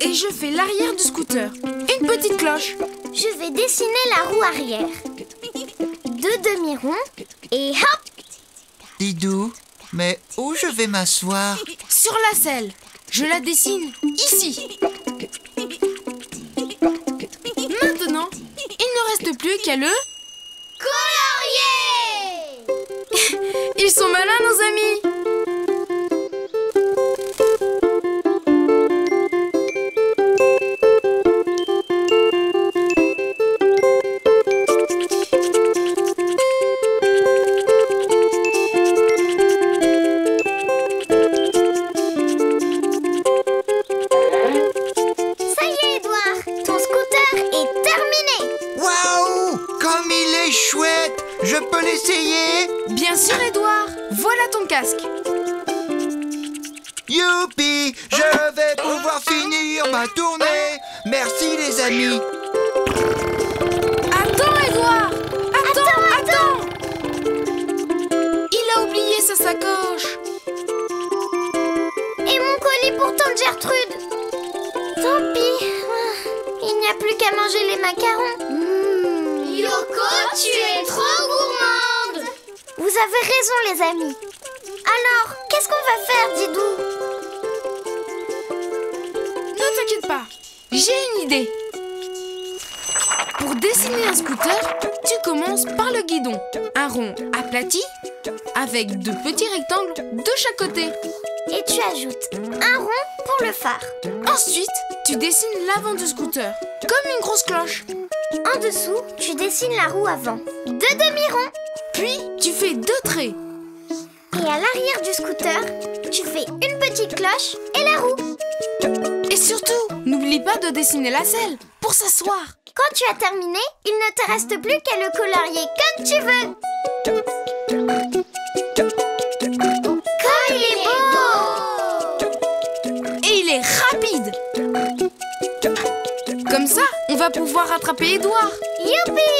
Et je fais l'arrière du scooter. Une petite cloche. Je vais dessiner la roue arrière. 2 demi-ronds et hop. Didou, mais où je vais m'asseoir? Sur la selle. Je la dessine ici. Maintenant, il ne reste plus qu'il y a le... Colorier! Ils sont malins, nos amis! Ça y est, Edouard, ton scooter est terminé. Waouh! Comme il est chouette! Je peux l'essayer? Bien sûr, Edouard! Voilà ton casque! Youpi! Je vais pouvoir finir ma tournée! Merci les amis! Attends, Edouard! Attends! Il a oublié sa sacoche! Et mon colis pour tante Gertrude. Tant pis. Il n'y a plus qu'à manger les macarons. Yoko, tu es trop gourmande. Vous avez raison, les amis. Alors, qu'est-ce qu'on va faire, Didou? Ne t'inquiète pas, j'ai une idée. Pour dessiner un scooter, tu commences par le guidon. Un rond aplati avec deux petits rectangles de chaque côté. Et tu ajoutes un rond pour le phare. Ensuite, tu dessines l'avant du scooter, comme une grosse cloche. En dessous, tu dessines la roue avant. Deux demi-ronds. Puis, tu fais deux traits. Et à l'arrière du scooter, tu fais une petite cloche et la roue. Et surtout, n'oublie pas de dessiner la selle pour s'asseoir. Quand tu as terminé, il ne te reste plus qu'à le colorier comme tu veux. Comme il est beau! Et il est rapide. Comme ça, on va pouvoir rattraper Edouard. Youpi!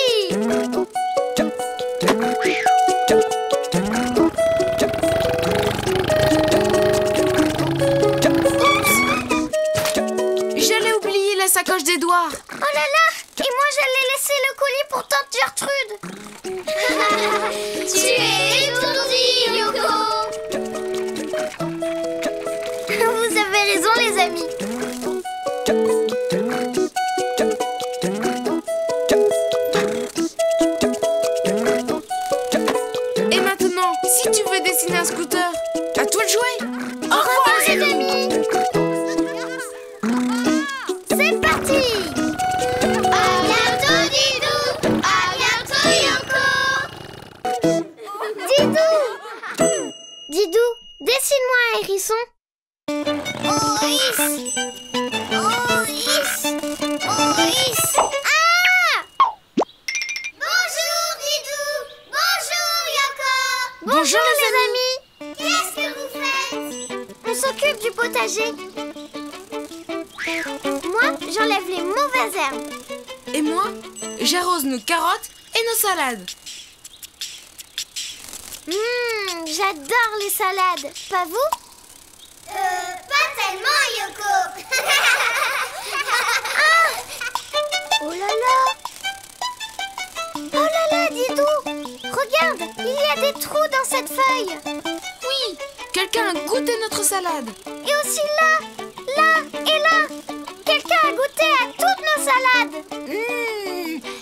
J'allais oublier la sacoche d'Edouard. Oh là là! Et moi j'allais laisser le colis pour tante Gertrude. Tu es étourdie, Yoko. Vous avez raison, les amis. Et maintenant, si tu veux dessiner un scooter, à toi de jouer. Au revoir, les amis. C'est parti. À bientôt, Didou. À bientôt, Yoko. Didou. Didou, dessine-moi un hérisson. Oris. Ah! Bonjour, Didou. Bonjour, Yoko. Bonjour, les amis. Qu'est-ce que vous faites? On s'occupe du potager. Moi, j'enlève les mauvaises herbes. Et moi, j'arrose nos carottes et nos salades. J'adore les salades. Pas vous? Pas tellement, Yoko. Ah! Oh là là! Oh là là, Didou! Regarde, il y a des trous dans cette feuille. Oui, quelqu'un a goûté notre salade. Et aussi là, là et là. Quelqu'un a goûté à toutes nos salades.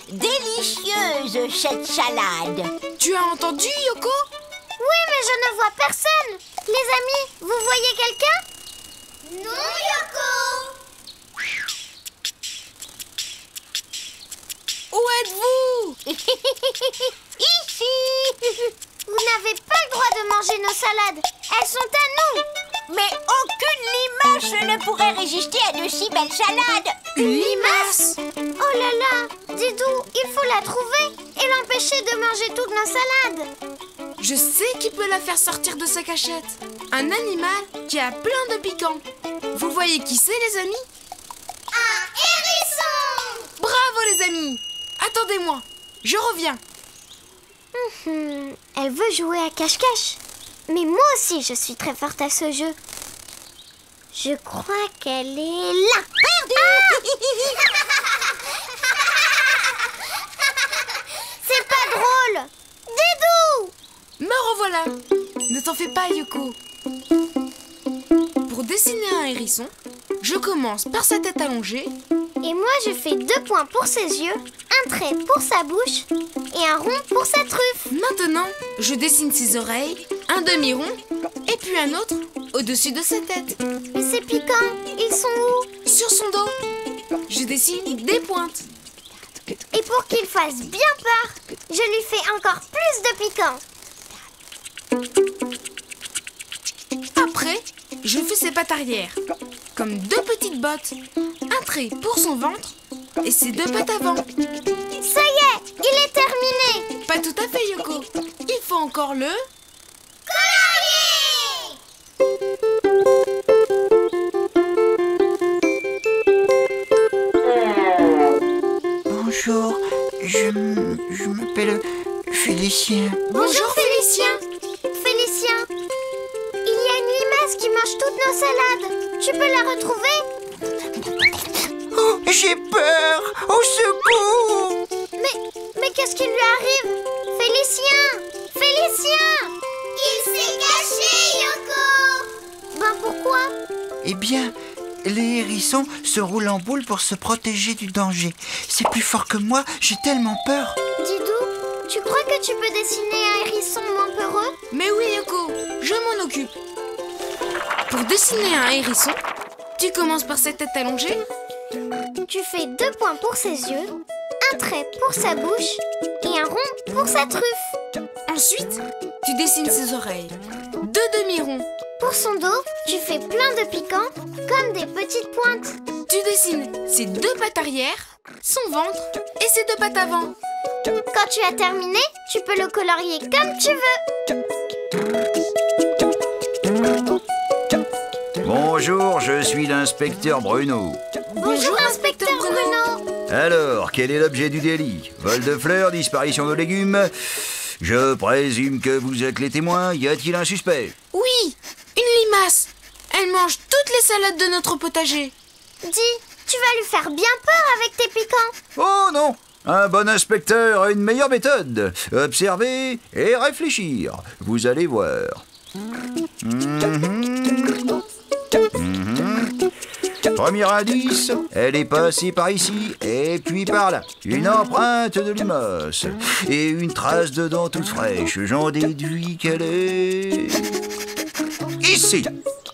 Délicieuse cette salade. Tu as entendu, Yoko? Oui, mais je ne vois personne. Les amis, vous voyez quelqu'un? Non, Yoko. Où êtes-vous? Ici. Vous n'avez pas le droit de manger nos salades. Elles sont à nous. Mais aucune limace ne pourrait résister à de si belles salades. Une limace? Oh là là, Didou, il faut la trouver et l'empêcher de manger toutes nos salades. Je sais qui peut la faire sortir de sa cachette. Un animal qui a plein de piquants. Vous voyez qui c'est, les amis? Un hérisson. Bravo, les amis! Attendez-moi, je reviens. Elle veut jouer à cache-cache. Mais moi aussi, je suis très forte à ce jeu. Je crois qu'elle est là. C'est pas drôle. Didou! Me revoilà. Ne t'en fais pas, Yoko. Pour dessiner un hérisson, je commence par sa tête allongée Et moi, je fais 2 points pour ses yeux, un trait pour sa bouche et un rond pour sa truffe. Maintenant, je dessine ses oreilles, un demi-rond et puis un autre au-dessus de sa tête. Mais c'est piquant, ils sont où? Sur son dos, je dessine des pointes. Et pour qu'il fasse bien peur, je lui fais encore plus de piquant. Après, je fais ses pattes arrière, comme 2 petites bottes. Un trait pour son ventre et ses 2 pattes avant. Ça y est, il est terminé. Pas tout à fait, Yoko. Il faut encore le... Bonjour, je m'appelle Félicien. Bonjour, Félicien. Félicien, il y a une limace qui mange toutes nos salades. Tu peux la retrouver? Oh, j'ai peur! Au secours! Mais qu'est-ce qui lui arrive? Félicien! Félicien! Il s'est caché, Yoko! Ben pourquoi? Eh bien, les hérissons se roulent en boule pour se protéger du danger. C'est plus fort que moi, j'ai tellement peur. Didou, tu crois que tu peux dessiner un hérisson moins peureux? Mais oui, Yoko, je m'en occupe. Pour dessiner un hérisson, tu commences par sa tête allongée. Tu fais 2 points pour ses yeux, un trait pour sa bouche et un rond pour sa truffe. Ensuite, tu dessines ses oreilles. 2 demi-ronds. Pour son dos, tu fais plein de piquants comme des petites pointes. Tu dessines ses 2 pattes arrière, son ventre et ses 2 pattes avant. Quand tu as terminé, tu peux le colorier comme tu veux. Bonjour, je suis l'inspecteur Bruno. Bonjour, inspecteur Bruno. Alors, quel est l'objet du délit? Vol de fleurs, disparition de légumes? Je présume que vous êtes les témoins. Y a-t-il un suspect? Oui, une limace. Elle mange toutes les salades de notre potager. Dis, tu vas lui faire bien peur avec tes piquants. Oh non! Un bon inspecteur a une meilleure méthode. Observer et réfléchir. Vous allez voir. Premier indice, elle est passée par ici et puis par là. Une empreinte de limace et une trace de dent toute fraîche. J'en déduis qu'elle est... ici.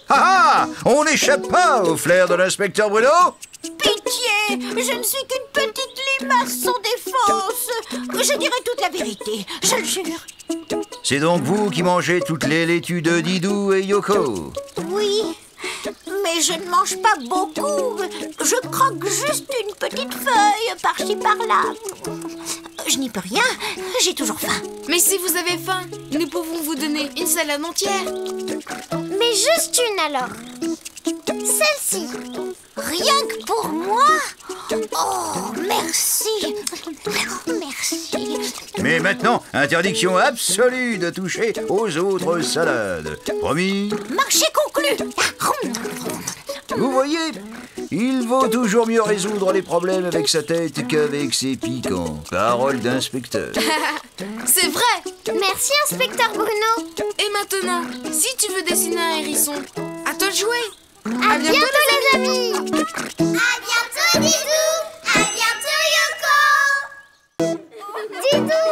Ah ah! On n'échappe pas au flair de l'inspecteur Bruno. Pitié, je ne suis qu'une petite limace sans défense. Je dirai toute la vérité, je le jure. C'est donc vous qui mangez toutes les laitues de Didou et Yoko? Oui, mais je ne mange pas beaucoup. Je croque juste une petite feuille par-ci par-là. Je n'y peux rien, j'ai toujours faim. Mais si vous avez faim, nous pouvons vous donner une salade entière. Mais juste une alors. Celle-ci. Rien que pour moi? Oh, merci. Merci. Mais maintenant, interdiction absolue de toucher aux autres salades. Promis? Marché conclu. Vous voyez, il vaut toujours mieux résoudre les problèmes avec sa tête qu'avec ses piquants. Parole d'inspecteur. C'est vrai. Merci, inspecteur Bruno. Et maintenant, si tu veux dessiner un hérisson, à toi de jouer. À bientôt les amis. À bientôt Didou. À bientôt Yoko. Didou.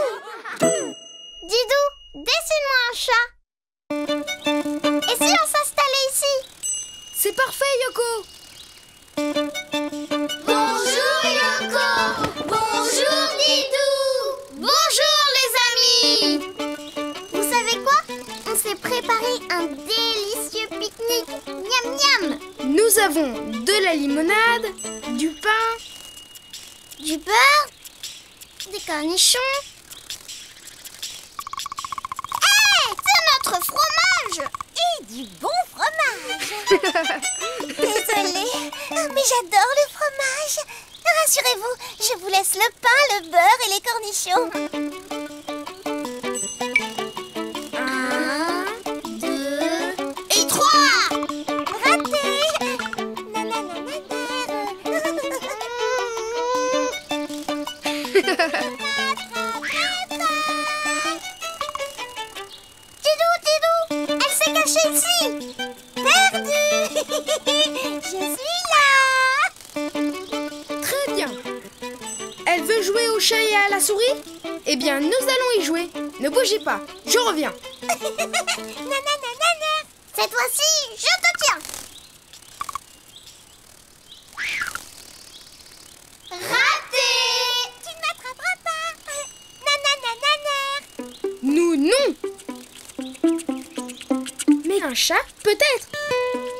Didou, dessine-moi un chat. Et si on s'installait ici? C'est parfait, Yoko. Bonjour Yoko. Bonjour Didou. Bonjour les amis. Vous savez quoi? On s'est préparé un délicieux pique-nique. Miam miam. Nous avons de la limonade, du pain, du beurre, des cornichons. Hey, c'est notre fromage. Et du bon fromage. Désolée, mais j'adore le fromage. Rassurez-vous, je vous laisse le pain, le beurre et les cornichons. 1, 2 et 3. Raté. Didou, elle s'est cachée ici. Perdu. Je suis là. Elle veut jouer au chat et à la souris? Eh bien, nous allons y jouer. Ne bougez pas, je reviens. Cette fois-ci, je te tiens. Raté! Tu ne m'attraperas pas. Nanana. Nous, non. Mais un chat, peut-être.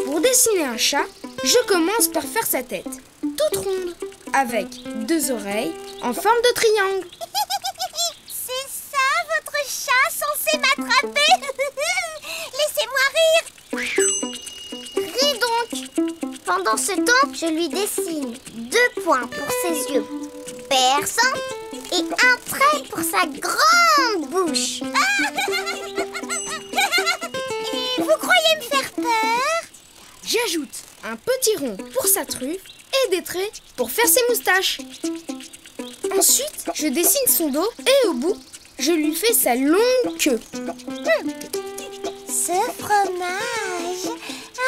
Pour dessiner un chat, je commence par faire sa tête, toute ronde, avec 2 oreilles en forme de triangle. C'est ça, votre chat censé m'attraper? Laissez-moi rire. Ris donc. Pendant ce temps, je lui dessine 2 points pour ses yeux perçants et un trait pour sa grande bouche. Et vous croyez me faire peur? J'ajoute un petit rond pour sa truffe et des traits pour faire ses moustaches. Ensuite, je dessine son dos et au bout, je lui fais sa longue queue. Ce fromage,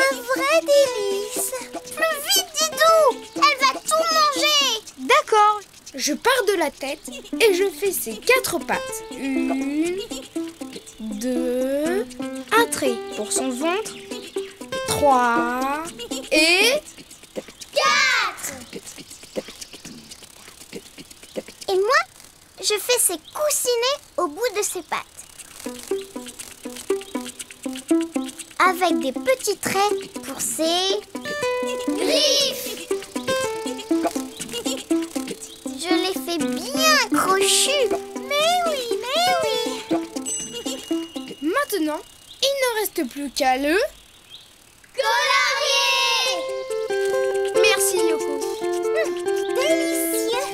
un vrai délice. Plus vite, Didou! Elle va tout manger! D'accord, je pars de la tête et je fais ses 4 pattes. 1, 2, un trait pour son ventre, 3 et 4! Et moi, je fais ses coussinets au bout de ses pattes. Avec des petits traits pour ses griffes. Je les fais bien crochues. Mais oui. maintenant, il ne reste plus qu'à le... colorier! Merci Yoko. Délicieux!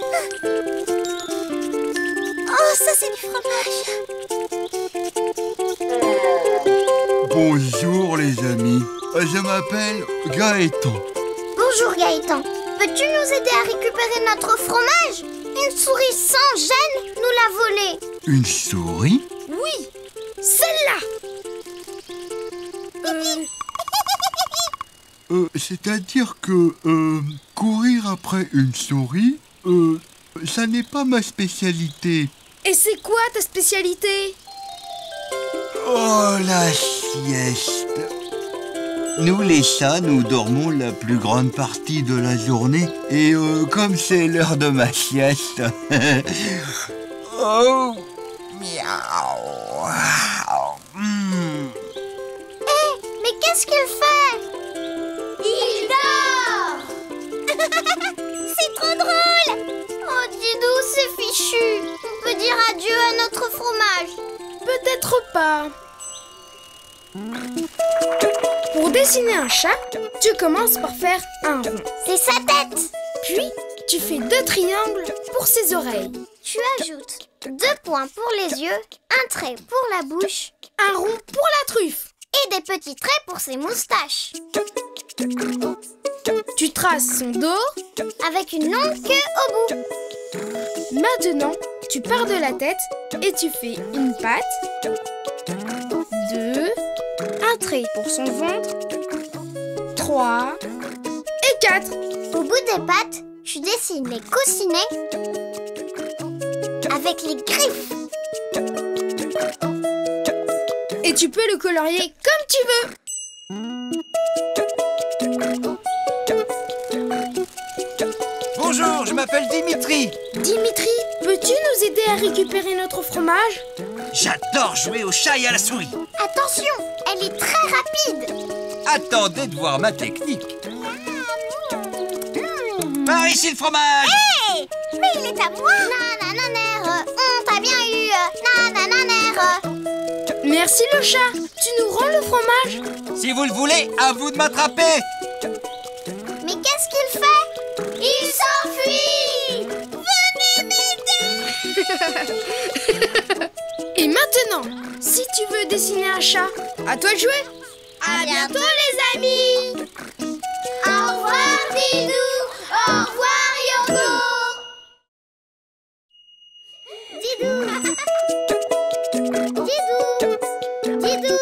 Oh, ça c'est du fromage! Bonjour les amis, je m'appelle Gaëtan. Bonjour Gaëtan, peux-tu nous aider à récupérer notre fromage? Une souris sans gêne nous l'a volé. Une souris? Oui, celle-là. C'est-à-dire que courir après une souris, ça n'est pas ma spécialité. Et c'est quoi ta spécialité? Oh, la sieste. Nous les chats, nous dormons la plus grande partie de la journée. Et comme c'est l'heure de ma sieste... oh, miaou. Mais qu'est-ce qu'il fait? Il dort. C'est trop drôle! Oh Didou, c'est fichu. On peut dire adieu à notre fromage. Peut-être pas. Pour dessiner un chat, tu commences par faire un rond. C'est sa tête. Puis, tu fais 2 triangles pour ses oreilles. Tu ajoutes 2 points pour les yeux, un trait pour la bouche, Un rond pour la truffe. et des petits traits pour ses moustaches. Tu traces son dos. Avec une longue queue au bout. Maintenant, tu pars de la tête et tu fais une patte, 2, un trait pour son ventre, 3 et 4. Au bout des pattes, tu dessines les coussinets avec les griffes. Et tu peux le colorier comme tu veux. Bonjour, je m'appelle Dimitri. Dimitri, peux-tu nous aider à récupérer notre fromage? J'adore jouer au chat et à la souris. Attention, elle est très rapide. Attendez de voir ma technique. Par ici le fromage. Hé! Mais il est à moi! Nanananer, on t'a bien eu. Nanananer. Merci le chat. Tu nous rends le fromage? Si vous le voulez, à vous de m'attraper. Mais qu'est-ce qu'il fait? Il s'enfuit. Et maintenant, si tu veux dessiner un chat, à toi de jouer. À bientôt les amis. Au revoir Didou. Au revoir Yoko. Didou. Didou. Didou.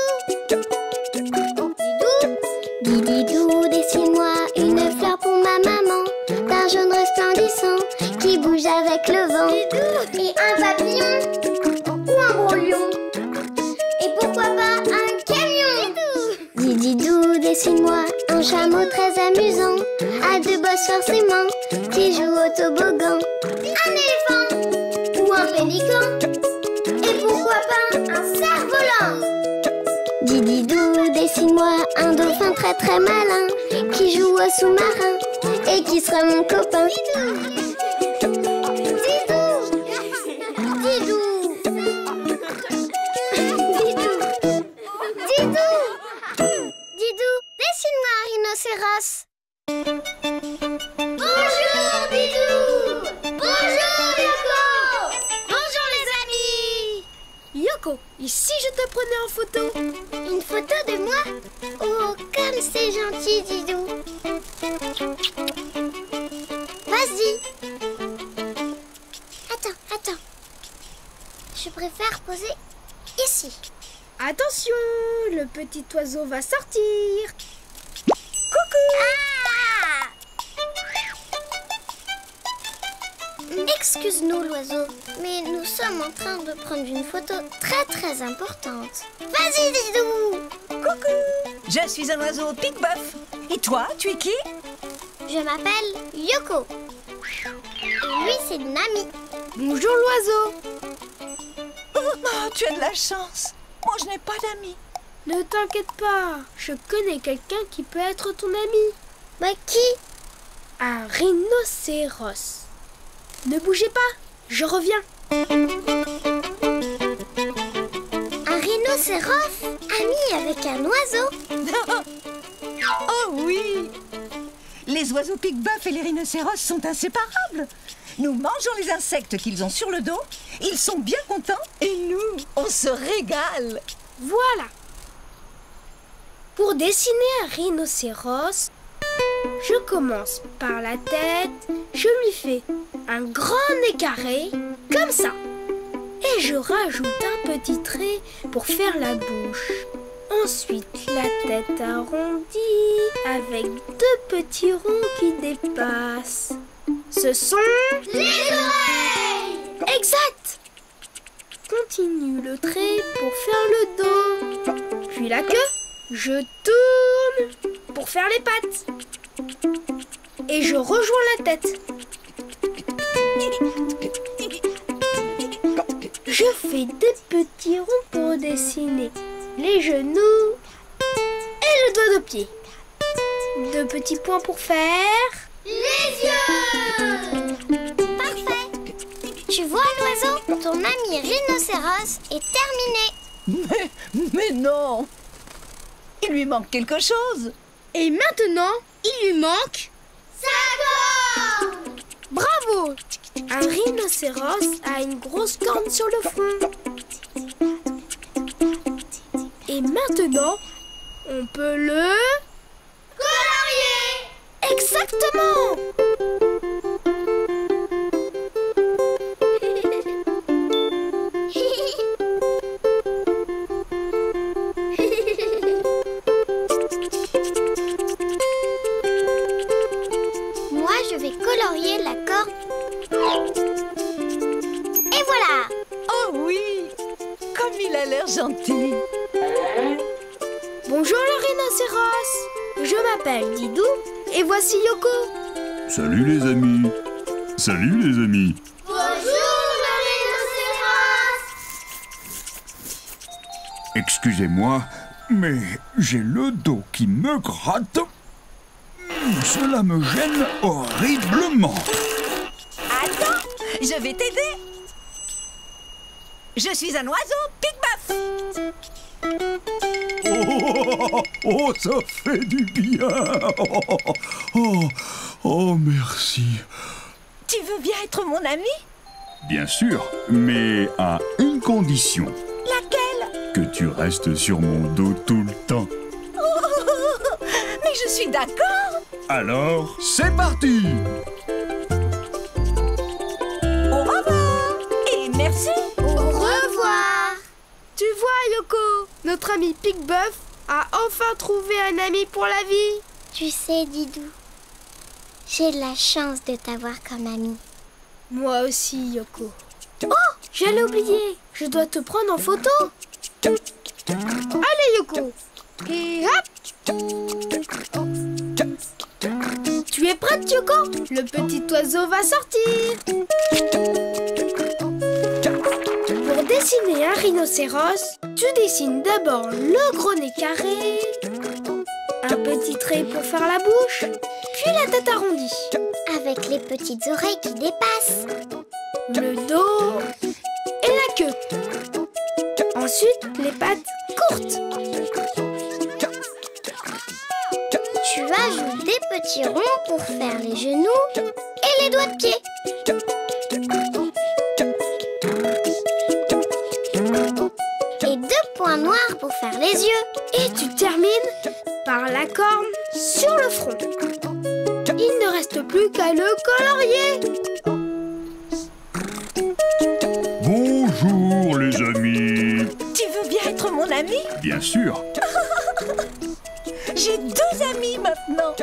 Didou, dessine-moi une fleur pour ma maman, d'un jaune resplendissant qui bouge avec le vent. Et un papillon ou un gros lion. Et pourquoi pas un camion. Dididou, dessine-moi un chameau très amusant, à deux bosses forcément, qui joue au toboggan. Un éléphant ou un pélican. Et pourquoi pas un cerf-volant. Dididou, dessine-moi un dauphin très très malin, qui joue au sous-marin et qui sera mon copain. Didou, Didou, Didou, Didou, Didou, dessine-moi un rhinocéros. Bonjour Didou. Bonjour Yoko. Bonjour les amis. Yoko, ici je te prenais en photo. Une photo de moi? Oh, comme c'est gentil, Didou. Vas-y. Attends. Je préfère poser ici. Attention, le petit oiseau va sortir. Excuse-nous, l'oiseau, mais nous sommes en train de prendre une photo très très importante. Vas-y, Didou. Coucou, je suis un oiseau pique-boeuf. Et toi, tu es qui? Je m'appelle Yoko. Et lui, c'est Nami. Bonjour l'oiseau. Oh, tu as de la chance. Moi, je n'ai pas d'amis. Ne t'inquiète pas, je connais quelqu'un qui peut être ton ami. Bah qui? Un rhinocéros. Ne bougez pas, je reviens. Un rhinocéros ami avec un oiseau? Oh oui. Les oiseaux pique-boeuf et les rhinocéros sont inséparables. Nous mangeons les insectes qu'ils ont sur le dos, ils sont bien contents et nous, on se régale. Voilà. Pour dessiner un rhinocéros, je commence par la tête, je lui fais un grand nez carré, comme ça. Et je rajoute un petit trait pour faire la bouche. Ensuite, la tête arrondie avec deux petits ronds qui dépassent. Ce sont les oreilles. Exact. Continue le trait pour faire le dos. Puis la queue, je tourne pour faire les pattes. Et je rejoins la tête. Je fais des petits ronds pour dessiner les genoux et le doigt de pied. Deux petits points pour faire les yeux. Parfait. Tu vois l'oiseau? Ton ami rhinocéros est terminé. Mais non. Il lui manque quelque chose. Et maintenant, il lui manque sa corne. Bravo. Un rhinocéros a une grosse corne sur le front. Et maintenant, on peut le colorier. Exactement. Moi, je vais colorier la corne. Et voilà. Oh oui, comme il a l'air gentil. Bonjour le rhinocéros. Je m'appelle Didou et voici Yoko. Salut les amis. Salut les amis. Bonjour le rhinocéros. Excusez-moi, mais j'ai le dos qui me gratte. Cela me gêne horriblement. Attends, je vais t'aider. Je suis un oiseau pique-boeuf. Oh, ça fait du bien. Oh, merci. Tu veux bien être mon ami? Bien sûr, mais à une condition. Laquelle? Que tu restes sur mon dos tout le temps. Oh, mais je suis d'accord. Alors, c'est parti. Au revoir et merci. Au revoir. Tu vois Yoko, notre ami pique-boeuf a enfin trouvé un ami pour la vie. Tu sais, Didou, j'ai de la chance de t'avoir comme ami. Moi aussi, Yoko. Oh, j'allais oublier. Je dois te prendre en photo. Allez, Yoko. Et hop. Tu es prête, Yoko? Le petit oiseau va sortir. Pour dessiner un rhinocéros, tu dessines d'abord le gros nez carré, un petit trait pour faire la bouche, puis la tête arrondie, Avec les petites oreilles qui dépassent. le dos et la queue. Ensuite, les pattes courtes. Tu ajoutes des petits ronds pour faire les genoux et les doigts de pied. Et 2 points noirs pour faire les yeux. Et tu termines par la corne sur le front. Il ne reste plus qu'à le colorier. Bonjour les amis. Tu veux bien être mon ami? Bien sûr. J'ai 2 amis maintenant.